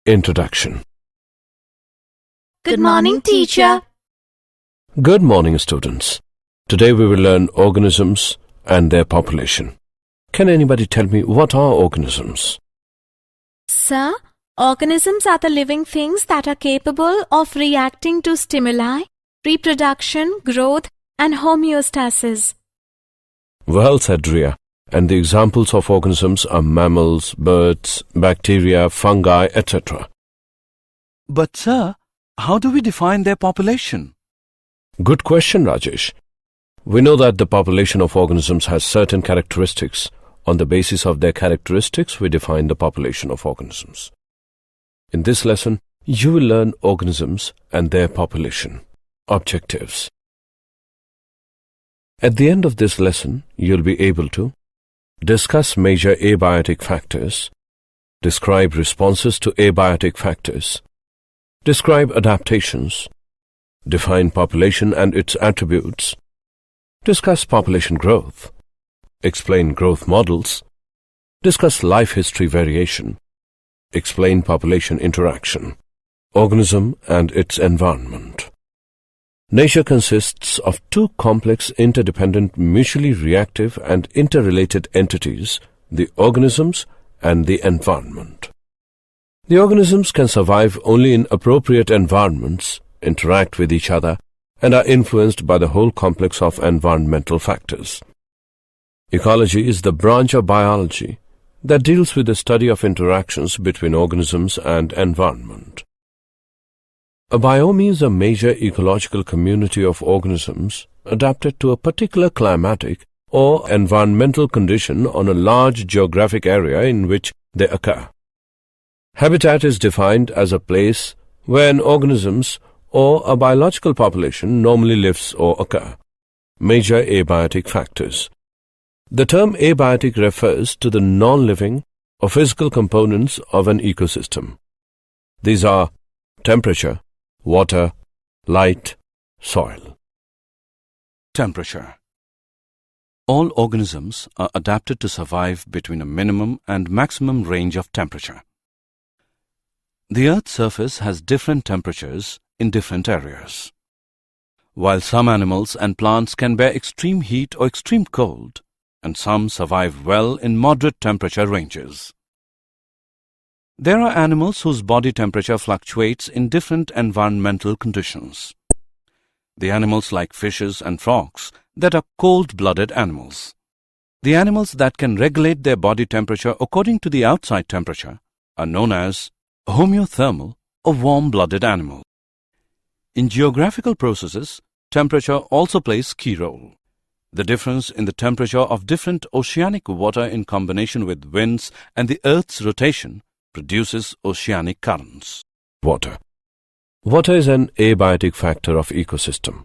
Introduction. Good morning, teacher. Good morning, students. Today we will learn organisms and their population. Can anybody tell me what are organisms? Sir, organisms are the living things that are capable of reacting to stimuli, reproduction, growth, and homeostasis. Well said, Ria. And the examples of organisms are mammals, birds, bacteria, fungi, etc. But sir, how do we define their population? Good question, Rajesh. We know that the population of organisms has certain characteristics. On the basis of their characteristics, we define the population of organisms. In this lesson, you will learn organisms and their population. Objectives. At the end of this lesson, you'll be able to discuss major abiotic factors, describe responses to abiotic factors, describe adaptations, define population and its attributes, discuss population growth, explain growth models, discuss life history variation, explain population interaction, organism and its environment. Nature consists of two complex, interdependent, mutually reactive and interrelated entities, the organisms and the environment. The organisms can survive only in appropriate environments, interact with each other, and are influenced by the whole complex of environmental factors. Ecology is the branch of biology that deals with the study of interactions between organisms and environment. A biome is a major ecological community of organisms adapted to a particular climatic or environmental condition on a large geographic area in which they occur. Habitat is defined as a place where an organisms or a biological population normally lives or occur. Major abiotic factors. The term abiotic refers to the non-living or physical components of an ecosystem. These are temperature, water, light, soil. Temperature. All organisms are adapted to survive between a minimum and maximum range of temperature. The Earth's surface has different temperatures in different areas. While some animals and plants can bear extreme heat or extreme cold, and some survive well in moderate temperature ranges. There are animals whose body temperature fluctuates in different environmental conditions. The animals like fishes and frogs that are cold-blooded animals. The animals that can regulate their body temperature according to the outside temperature are known as homeothermal or warm-blooded animals. In geographical processes, temperature also plays a key role. The difference in the temperature of different oceanic water in combination with winds and the Earth's rotation produces oceanic currents. Water. Water is an abiotic factor of ecosystem.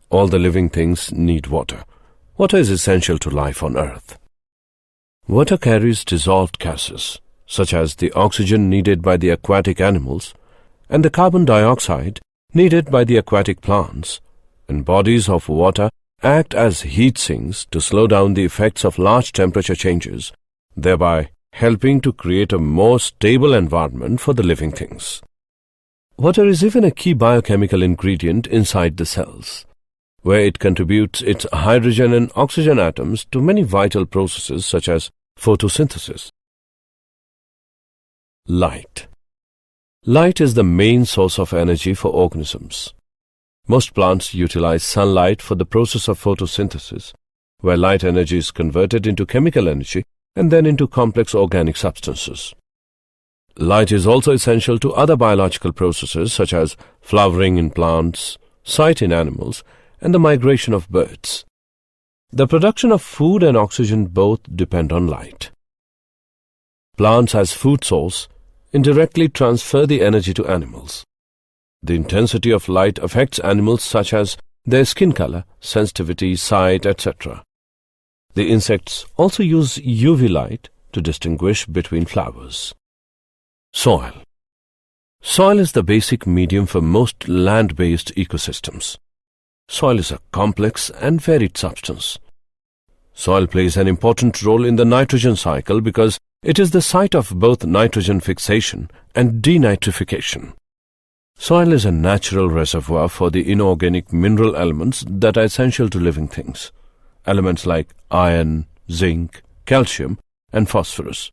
All the living things need water. Water is essential to life on Earth. Water carries dissolved gases, such as the oxygen needed by the aquatic animals and the carbon dioxide needed by the aquatic plants, and bodies of water act as heat sinks to slow down the effects of large temperature changes, thereby helping to create a more stable environment for the living things. Water is even a key biochemical ingredient inside the cells, where it contributes its hydrogen and oxygen atoms to many vital processes such as photosynthesis. Light. Light is the main source of energy for organisms. Most plants utilize sunlight for the process of photosynthesis, where light energy is converted into chemical energy and then into complex organic substances. Light is also essential to other biological processes such as flowering in plants, sight in animals, and the migration of birds. The production of food and oxygen both depend on light. Plants as food source indirectly transfer the energy to animals. The intensity of light affects animals such as their skin color, sensitivity, sight, etc. The insects also use UV light to distinguish between flowers. Soil. Soil is the basic medium for most land-based ecosystems. Soil is a complex and varied substance. Soil plays an important role in the nitrogen cycle because It is the site of both nitrogen fixation and denitrification. Soil is a natural reservoir for the inorganic mineral elements that are essential to living things. Elements like iron, zinc, calcium, and phosphorus.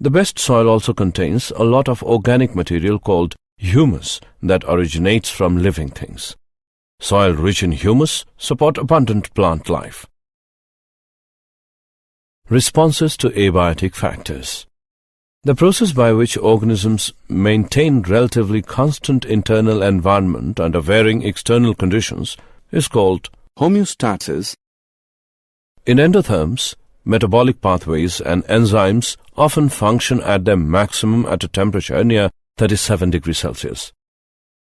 The best soil also contains a lot of organic material called humus that originates from living things. Soil rich in humus support abundant plant life. Responses to abiotic factors. The process by which organisms maintain relatively constant internal environment under varying external conditions is called homeostasis. In endotherms, metabolic pathways and enzymes often function at their maximum at a temperature near 37 degrees Celsius.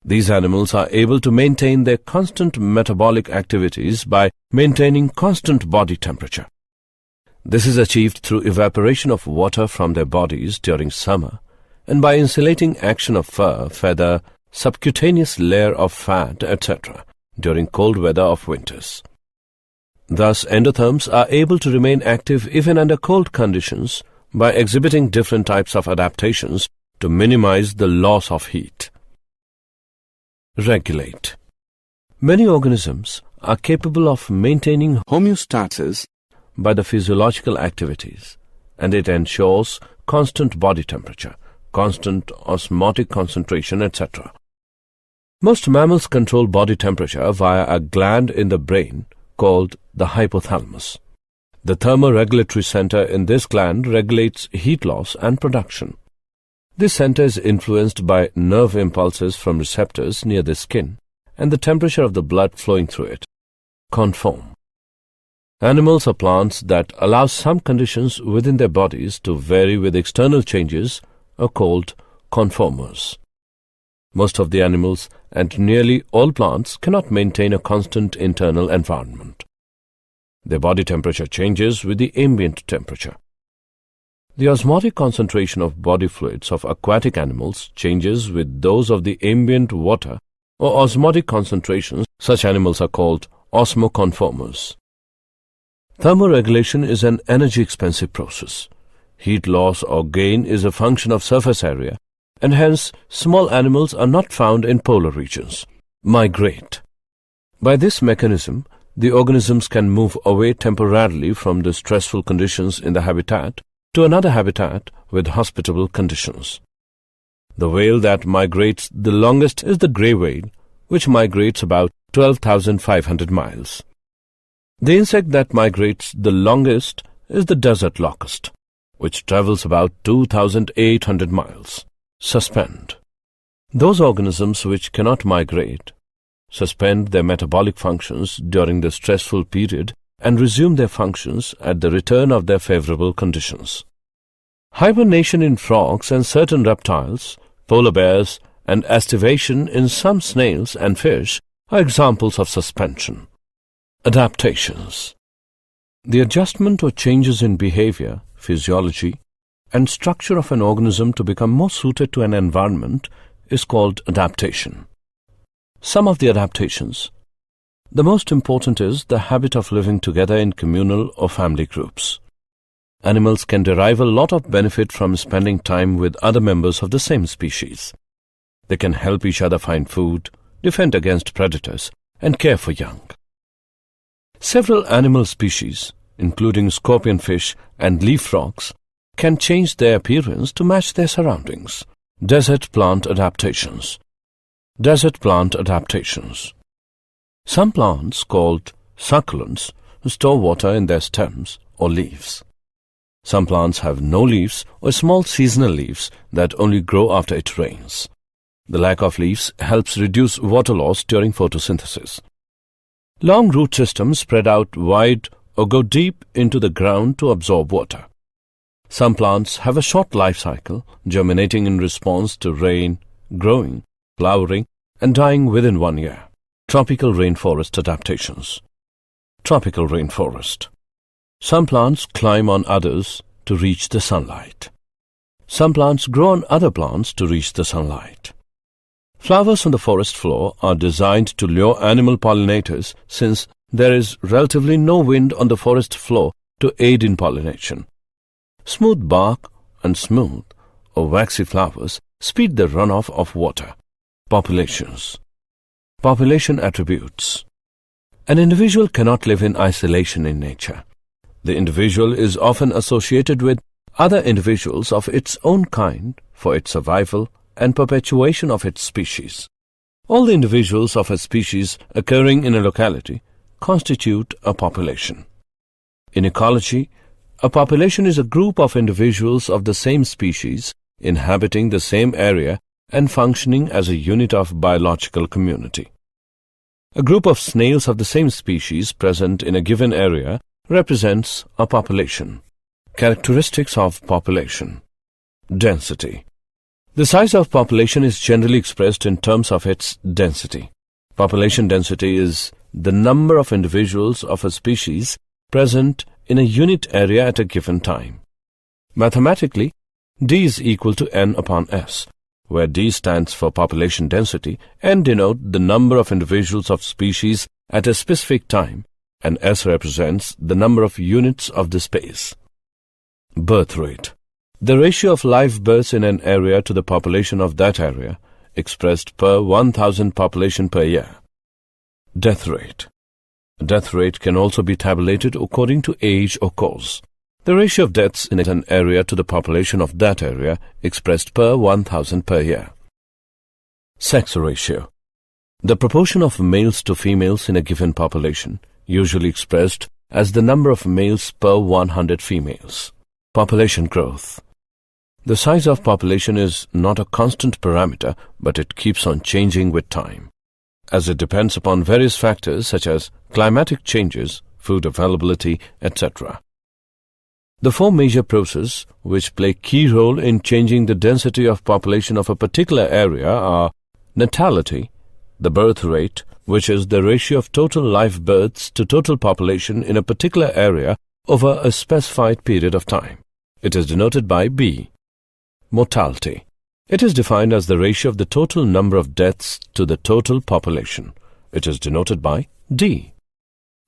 These animals are able to maintain their constant metabolic activities by maintaining constant body temperature. This is achieved through evaporation of water from their bodies during summer and by insulating action of fur, feather, subcutaneous layer of fat, etc. during cold weather of winters. Thus, endotherms are able to remain active even under cold conditions by exhibiting different types of adaptations to minimize the loss of heat. Regulate. Many organisms are capable of maintaining Homeostasis by the physiological activities, and it ensures constant body temperature, constant osmotic concentration, etc. Most mammals control body temperature via a gland in the brain called the hypothalamus. The thermoregulatory center in this gland regulates heat loss and production. This center is influenced by nerve impulses from receptors near the skin and the temperature of the blood flowing through it. Conform. Animals or plants that allow some conditions within their bodies to vary with external changes are called conformers. Most of the animals and nearly all plants cannot maintain a constant internal environment. Their body temperature changes with the ambient temperature. The osmotic concentration of body fluids of aquatic animals changes with those of the ambient water or osmotic concentrations. Such animals are called osmoconformers. Thermoregulation is an energy-expensive process. Heat loss or gain is a function of surface area, and hence small animals are not found in polar regions. Migrate. By this mechanism, the organisms can move away temporarily from the stressful conditions in the habitat to another habitat with hospitable conditions. The whale that migrates the longest is the grey whale, which migrates about 12,500 miles. The insect that migrates the longest is the desert locust, which travels about 2,800 miles. Suspend. Those organisms which cannot migrate suspend their metabolic functions during the stressful period and resume their functions at the return of their favorable conditions. Hibernation in frogs and certain reptiles, polar bears, and estivation in some snails and fish are examples of suspension. Adaptations. The adjustment or changes in behavior, physiology, and structure of an organism to become more suited to an environment is called adaptation. Some of the adaptations. The most important is the habit of living together in communal or family groups. Animals can derive a lot of benefit from spending time with other members of the same species. They can help each other find food, defend against predators, and care for young. Several animal species, including scorpionfish and leaf frogs, can change their appearance to match their surroundings. Desert plant adaptations. Desert plant adaptations. Some plants, called succulents, store water in their stems or leaves. Some plants have no leaves or small seasonal leaves that only grow after it rains. The lack of leaves helps reduce water loss during photosynthesis. Long root systems spread out wide or go deep into the ground to absorb water. Some plants have a short life cycle, germinating in response to rain, growing, flowering, and dying within 1 year. Tropical rainforest adaptations. Tropical rainforest. Some plants climb on others to reach the sunlight. Some plants grow on other plants to reach the sunlight. Flowers on the forest floor are designed to lure animal pollinators since there is relatively no wind on the forest floor to aid in pollination. Smooth bark and smooth or waxy flowers speed the runoff of water. Populations. Population attributes. An individual cannot live in isolation in nature. The individual is often associated with other individuals of its own kind for its survival and perpetuation of its species. All the individuals of a species occurring in a locality constitute a population. In ecology, a population is a group of individuals of the same species inhabiting the same area and functioning as a unit of biological community. A group of snails of the same species present in a given area represents a population. Characteristics of population. Density. The size of population is generally expressed in terms of its density. Population density is the number of individuals of a species present in a unit area at a given time. Mathematically, D is equal to N upon S, where D stands for population density and denote the number of individuals of species at a specific time, and S represents the number of units of the space. Birth rate. The ratio of live births in an area to the population of that area, expressed per 1,000 population per year. Death rate. Death rate can also be tabulated according to age or cause. The ratio of deaths in an area to the population of that area, expressed per 1,000 per year. Sex ratio. The proportion of males to females in a given population, usually expressed as the number of males per 100 females. Population growth. The size of population is not a constant parameter, but it keeps on changing with time, as it depends upon various factors such as climatic changes, food availability, etc. The four major processes which play key role in changing the density of population of a particular area are natality, the birth rate, which is the ratio of total live births to total population in a particular area over a specified period of time. It is denoted by B. Mortality. It is defined as the ratio of the total number of deaths to the total population. It is denoted by D.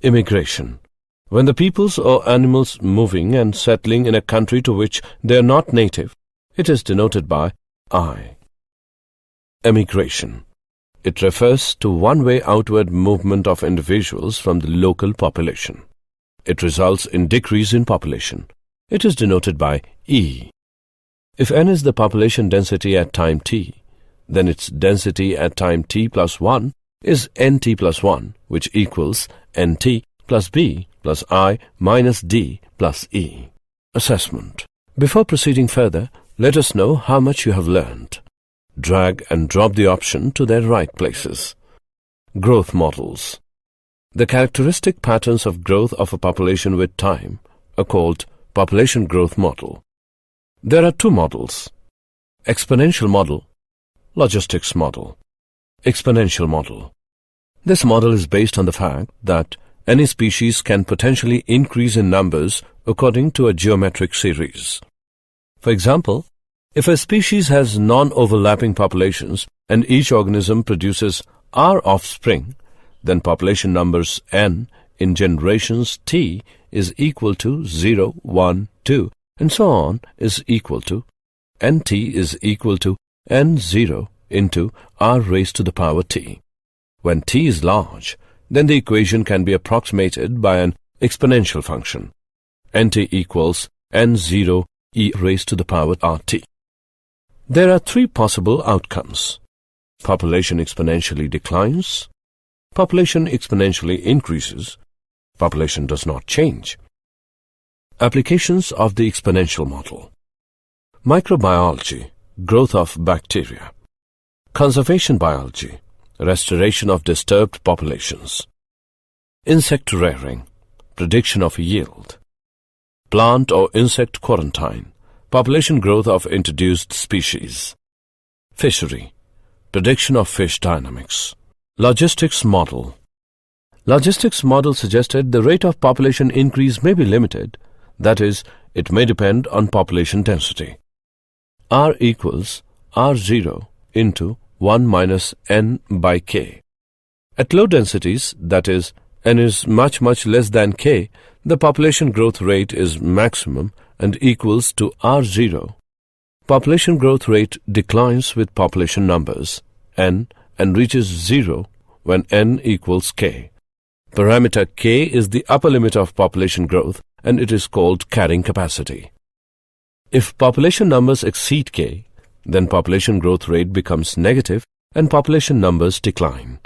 Immigration. When the peoples or animals moving and settling in a country to which they are not native, it is denoted by I. Emigration. It refers to one-way outward movement of individuals from the local population. It results in decrease in population. It is denoted by E. If N is the population density at time t, then its density at time t plus 1 is Nt plus 1, which equals Nt plus B plus I minus D plus E. Assessment. Before proceeding further, let us know how much you have learned. Drag and drop the option to their right places. Growth models. The characteristic patterns of growth of a population with time are called population growth model. There are two models: exponential model, logistics model. Exponential model. This model is based on the fact that any species can potentially increase in numbers according to a geometric series. For example, if a species has non-overlapping populations and each organism produces R offspring, then population numbers N in generations T is equal to 0, 1, 2, and so on is equal to Nt is equal to N0 into R raised to the power T. When T is large, then the equation can be approximated by an exponential function. Nt equals N0 e raised to the power RT. There are three possible outcomes. Population exponentially declines, population exponentially increases, population does not change. Applications of the exponential model. Microbiology, growth of bacteria. Conservation biology, restoration of disturbed populations. Insect rearing, prediction of yield. Plant or insect quarantine, population growth of introduced species. Fishery, prediction of fish dynamics. Logistics model. Logistics model suggested the rate of population increase may be limited, that is, it may depend on population density. R equals R0 into 1 minus N by K. At low densities, that is, N is much less than K, the population growth rate is maximum and equals to R0, population growth rate declines with population numbers n and reaches 0 when n equals k. Parameter k is the upper limit of population growth and it is called carrying capacity. If population numbers exceed k, then population growth rate becomes negative and population numbers decline.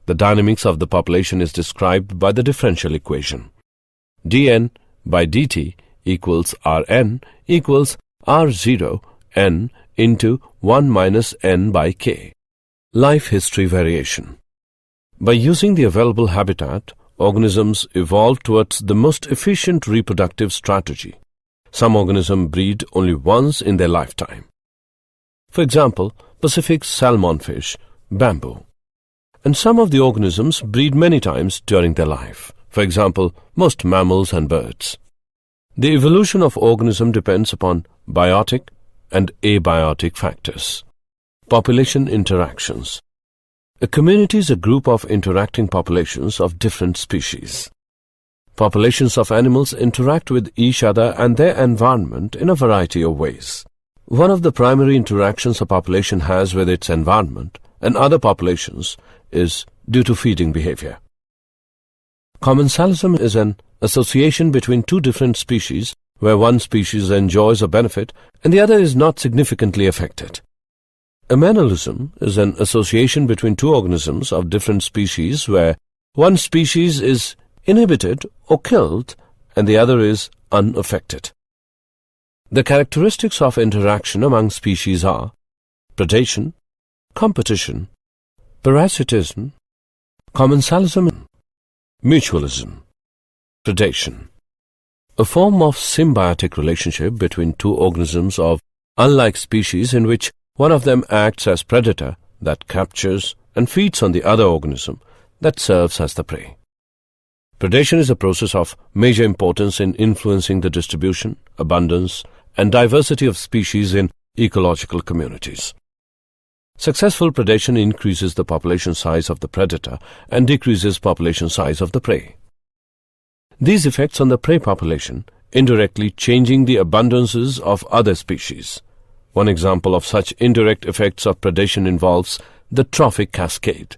The dynamics of the population is described by the differential equation. dn by dt equals Rn equals R0 n into 1 minus n by k. Life history variation. By using the available habitat, organisms evolve towards the most efficient reproductive strategy. Some organisms breed only once in their lifetime. For example, Pacific salmon fish, bamboo. And some of the organisms breed many times during their life. For example, most mammals and birds. The evolution of organism depends upon biotic and abiotic factors. Population interactions. A community is a group of interacting populations of different species. Populations of animals interact with each other and their environment in a variety of ways. One of the primary interactions a population has with its environment and other populations is due to feeding behavior. Commensalism is an association between two different species where one species enjoys a benefit and the other is not significantly affected. Amenalism is an association between two organisms of different species where one species is inhibited or killed and the other is unaffected. The characteristics of interaction among species are predation, competition, parasitism, commensalism, mutualism. Predation. A form of symbiotic relationship between two organisms of unlike species in which one of them acts as predator that captures and feeds on the other organism that serves as the prey. Predation is a process of major importance in influencing the distribution, abundance, and diversity of species in ecological communities. Successful predation increases the population size of the predator and decreases population size of the prey. These effects on the prey population indirectly changing the abundances of other species. One example of such indirect effects of predation involves the trophic cascade.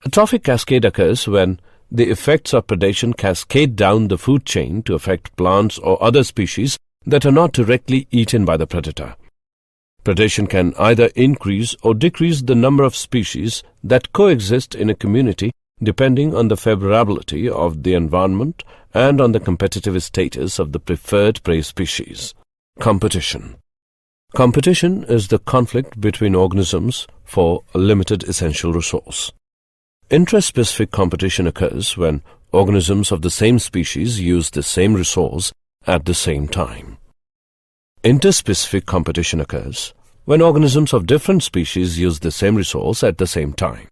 A trophic cascade occurs when the effects of predation cascade down the food chain to affect plants or other species that are not directly eaten by the predator. Predation can either increase or decrease the number of species that coexist in a community depending on the favorability of the environment and on the competitive status of the preferred prey species. Competition. Competition is the conflict between organisms for a limited essential resource. Interspecific competition occurs when organisms of the same species use the same resource at the same time. Interspecific competition occurs when organisms of different species use the same resource at the same time.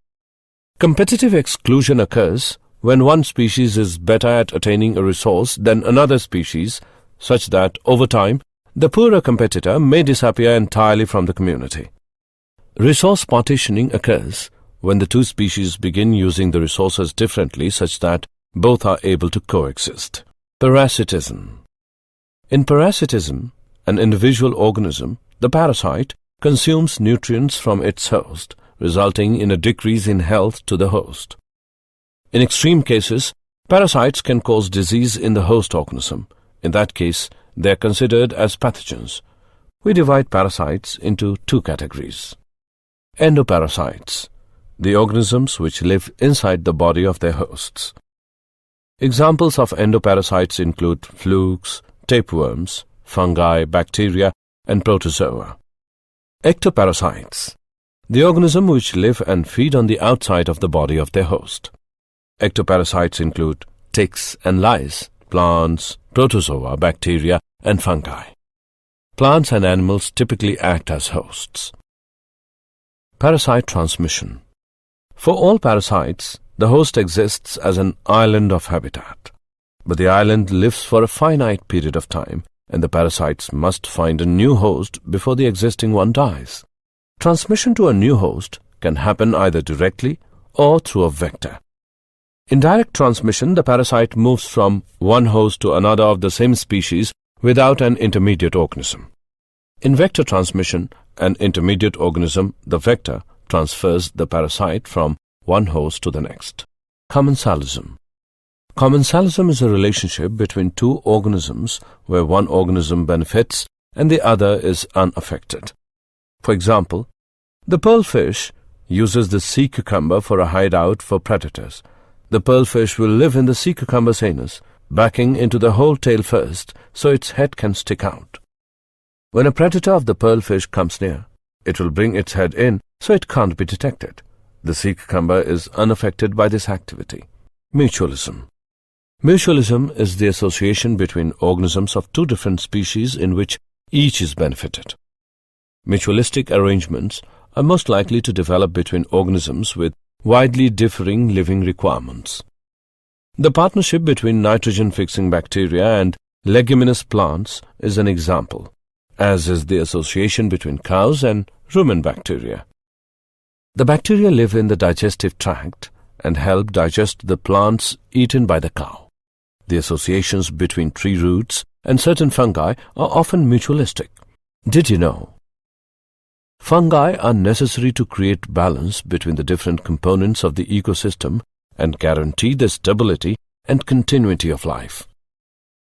Competitive exclusion occurs when one species is better at attaining a resource than another species, such that over time the poorer competitor may disappear entirely from the community. Resource partitioning occurs when the two species begin using the resources differently such that both are able to coexist. Parasitism. In parasitism, an individual organism, the parasite, consumes nutrients from its host, resulting in a decrease in health to the host. In extreme cases, parasites can cause disease in the host organism. In that case, they are considered as pathogens. We divide parasites into two categories. Endoparasites, the organisms which live inside the body of their hosts. Examples of endoparasites include flukes, tapeworms, fungi, bacteria, and protozoa. Ectoparasites, the organisms which live and feed on the outside of the body of their host. Ectoparasites include ticks and lice, plants, protozoa, bacteria, and fungi. Plants and animals typically act as hosts. Parasite transmission. For all parasites, the host exists as an island of habitat. But the island lives for a finite period of time, and the parasites must find a new host before the existing one dies. Transmission to a new host can happen either directly or through a vector. In direct transmission, the parasite moves from one host to another of the same species without an intermediate organism. In vector transmission, an intermediate organism, the vector, transfers the parasite from one host to the next. Commensalism. Commensalism is a relationship between two organisms where one organism benefits and the other is unaffected. For example, the pearlfish uses the sea cucumber for a hideout for predators. The pearlfish will live in the sea cucumber's anus, backing into the whole tail first so its head can stick out. When a predator of the pearlfish comes near, it will bring its head in so it can't be detected. The sea cucumber is unaffected by this activity. Mutualism. Mutualism is the association between organisms of two different species in which each is benefited. Mutualistic arrangements are most likely to develop between organisms with widely differing living requirements. The partnership between nitrogen-fixing bacteria and leguminous plants is an example, as is the association between cows and rumen bacteria. The bacteria live in the digestive tract and help digest the plants eaten by the cow. The associations between tree roots and certain fungi are often mutualistic. Did you know? Fungi are necessary to create balance between the different components of the ecosystem and guarantee the stability and continuity of life.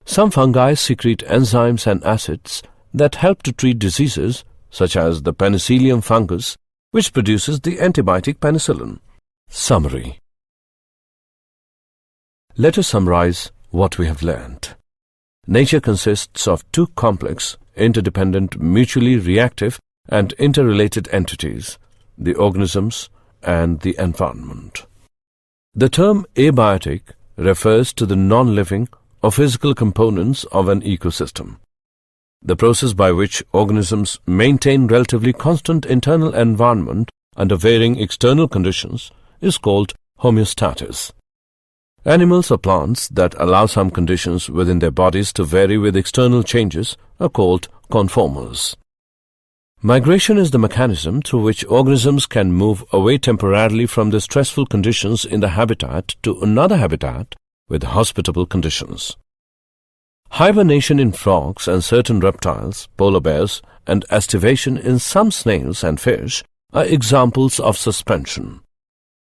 Some fungi secrete enzymes and acids that help to treat diseases such as the penicillium fungus, which produces the antibiotic penicillin. Summary. Let us summarize what we have learned. Nature consists of two complex, interdependent, mutually reactive and interrelated entities, the organisms and the environment. The term abiotic refers to the non-living or physical components of an ecosystem. The process by which organisms maintain relatively constant internal environment under varying external conditions is called homeostasis. Animals or plants that allow some conditions within their bodies to vary with external changes are called conformers. Migration is the mechanism through which organisms can move away temporarily from the stressful conditions in the habitat to another habitat with hospitable conditions. Hibernation in frogs and certain reptiles, polar bears, and estivation in some snails and fish are examples of suspension.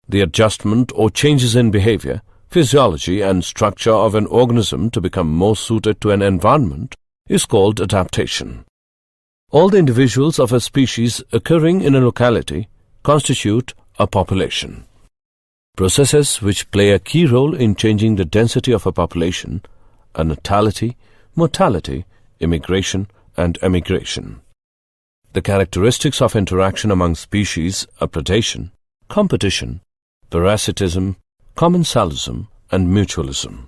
The adjustment or changes in behavior, physiology, and structure of an organism to become more suited to an environment is called adaptation. All the individuals of a species occurring in a locality constitute a population. Processes which play a key role in changing the density of a population are natality, mortality, immigration, and emigration. The characteristics of interaction among species are predation, competition, parasitism, commensalism, and mutualism.